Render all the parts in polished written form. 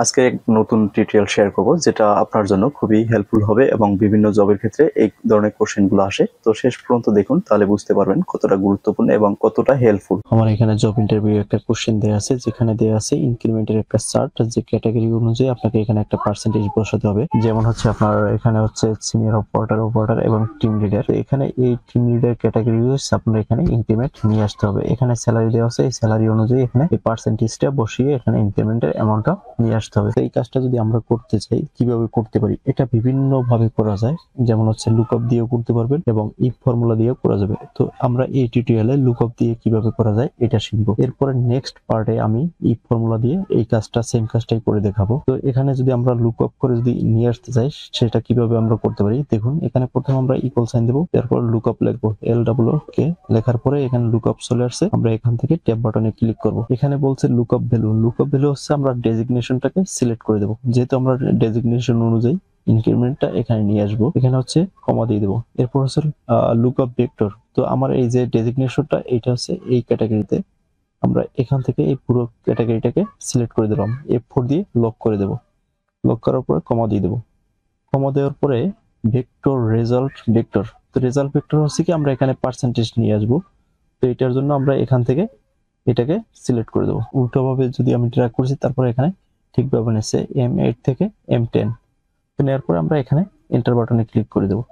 আজকে এক নতুন টিউটোরিয়াল শেয়ার করব যেটা আপনার জন্য খুবই হেল্পফুল হবে এবং বিভিন্ন জবের ক্ষেত্রে এই ধরনের কোশ্চেনগুলো আসে। তো শেষ পর্যন্ত দেখুন, তাহলে বুঝতে পারবেন কতটা গুরুত্বপূর্ণ এবং কতটা হেল্পফুল। আমার এখানে জব ইন্টারভিউ একটা কোশ্চেন দেওয়া আছে, যেখানে দেওয়া আছে ইনক্রিমেন্টের একটা চার্ট, যে ক্যাটাগরি অনুযায়ী আপনাকে এখানে একটা পার্সেন্টেজ বসাতে হবে। যেমন হচ্ছে আপনার এখানে হচ্ছে সিনিয়র অপারেটর এবং টিম লিডার। এখানে এই টিম লিডার ক্যাটাগরি হচ্ছে আপনার এখানে ইনক্রিমেন্ট নিয়ে আসতে হবে। এখানে স্যালারি দেওয়া আছে, এই স্যালারি অনুযায়ী এখানে এই পার্সেন্টেজটা বসিয়ে এখানে ইনক্রিমেন্টের অ্যামাউন্টটা নিয়ে আসতে হবে। এই কাজটা যদি আমরা করতে চাই কিভাবে করতে পারি, এটা বিভিন্ন ভাবে করা যায়। যেমন হচ্ছে লুকআপ দিয়েও করতে পারবেন এবং ইফ ফর্মুলা দিয়েও করা যাবে। তো আমরা এই টিউটোরিয়ালে লুকআপ দিয়ে কিভাবে করা যায় এটা শিখবো। এরপরে নেক্সট পার্টে আমি ইফ ফর্মুলা দিয়ে এই কাজটা সেম কাজটাই করে দেখাবো। তো এখানে যদি আমরা লুকআপ করে যদি নিয়ে আসতে চাই, সেটা কিভাবে আমরা করতে পারি দেখুন। এখানে প্রথমে আমরা ইকুয়াল সাইন দেবো, তারপর লুকআপ লিখবো, LWK লেখার পরে এখানে লুকআপ চলে আসছে। আমরা এখান থেকে ট্যাব বাটনে ক্লিক করব। এখানে বলছে লুকআপ ভ্যালু। লুকআপ ভ্যালু হচ্ছে আমরা ডেজিগনেশনটাকে সিলেক্ট করে দেবো। যেহেতু আমরা ডেজিগনেশন অনুযায়ী ইনক্রিমেন্টটা এখানে নিয়ে আসবো, এখানে হচ্ছে কমা দিয়ে দেবো। এরপর হচ্ছে লুকআপ ভেক্টর। তো আমার এই যে ডেজিগনেশনটা এটা হচ্ছে এই ক্যাটাগরিতে, আমরা এখান থেকে এই পুরো ক্যাটাগরিটাকে সিলেক্ট করে দিলাম। F4 দিয়ে লক করে দেবো। লক করার পরে কমা দিয়ে দেবো। কমা দেওয়ার পরে ভেক্টর রেজাল্ট ভেক্টর। তো রেজাল্ট ভেক্টর হচ্ছে কি আমরা এখানে পার্সেন্টেজ নিয়ে আসবো। তো এটার জন্য আমরা এখান থেকে এটাকে সিলেক্ট করে দেবো। উল্টোভাবে যদি আমি ড্র্যাগ করছি, তারপরে এখানে ঠিকভাবে নিচ্ছে M8 থেকে M10। তো নেওয়ার পরে আমরা এখানে এন্টার বাটনে ক্লিক করে দেবো।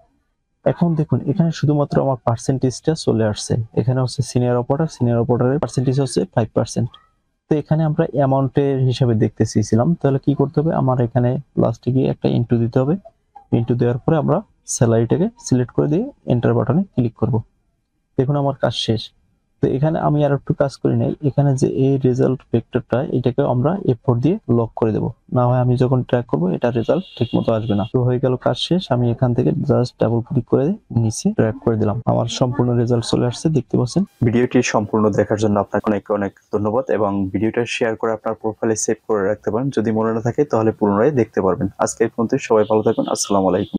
এখন দেখুন এখানে শুধুমাত্র আমার পার্সেন্টেজটা চলে আসছে। এখানে হচ্ছে সিনিয়র অপারেটরের পার্সেন্টেজ হচ্ছে 5%। তো এখানে আমরা অ্যামাউন্টের হিসাবে দেখতে চেয়েছিলাম, তাহলে কি করতে হবে, আমার এখানে লাস্টে গিয়ে একটা ইনটু দিতে হবে। ইনটু দেওয়ার পরে আমরা স্যালারিটাকে সিলেক্ট করে দিয়ে এন্টার বাটনে ক্লিক করব। দেখুন আমার কাজ শেষ। তো এখানে আমি আর একটু কাজ করি নাই। এখানে যে এই রেজাল্ট ভেক্টরটা, এটাকে আমরা F4 দিয়ে লক করে দেব। না হয় আমি যখন ট্র্যাক করব এটা রেজাল্ট ঠিকমতো আসবে না। তো হয়ে গেল কাজ শেষ। আমি এখান থেকে জাস্ট ডাবল ক্লিক করে নিচে ট্র্যাক করে দিলাম। আমার সম্পূর্ণ রেজাল্ট চলে আসছে, দেখতে পাচ্ছেন। ভিডিওটি সম্পূর্ণ দেখার জন্য আপনাকে অনেক অনেক ধন্যবাদ এবং ভিডিওটা শেয়ার করে আপনার প্রোফাইলে সেভ করে রাখতে পারেন। যদি মনে না থাকে তাহলে পুনরায় দেখতে পারবেন। আজকে এই পর্যন্ত, সবাই ভালো থাকবেন। আসসালামু আলাইকুম।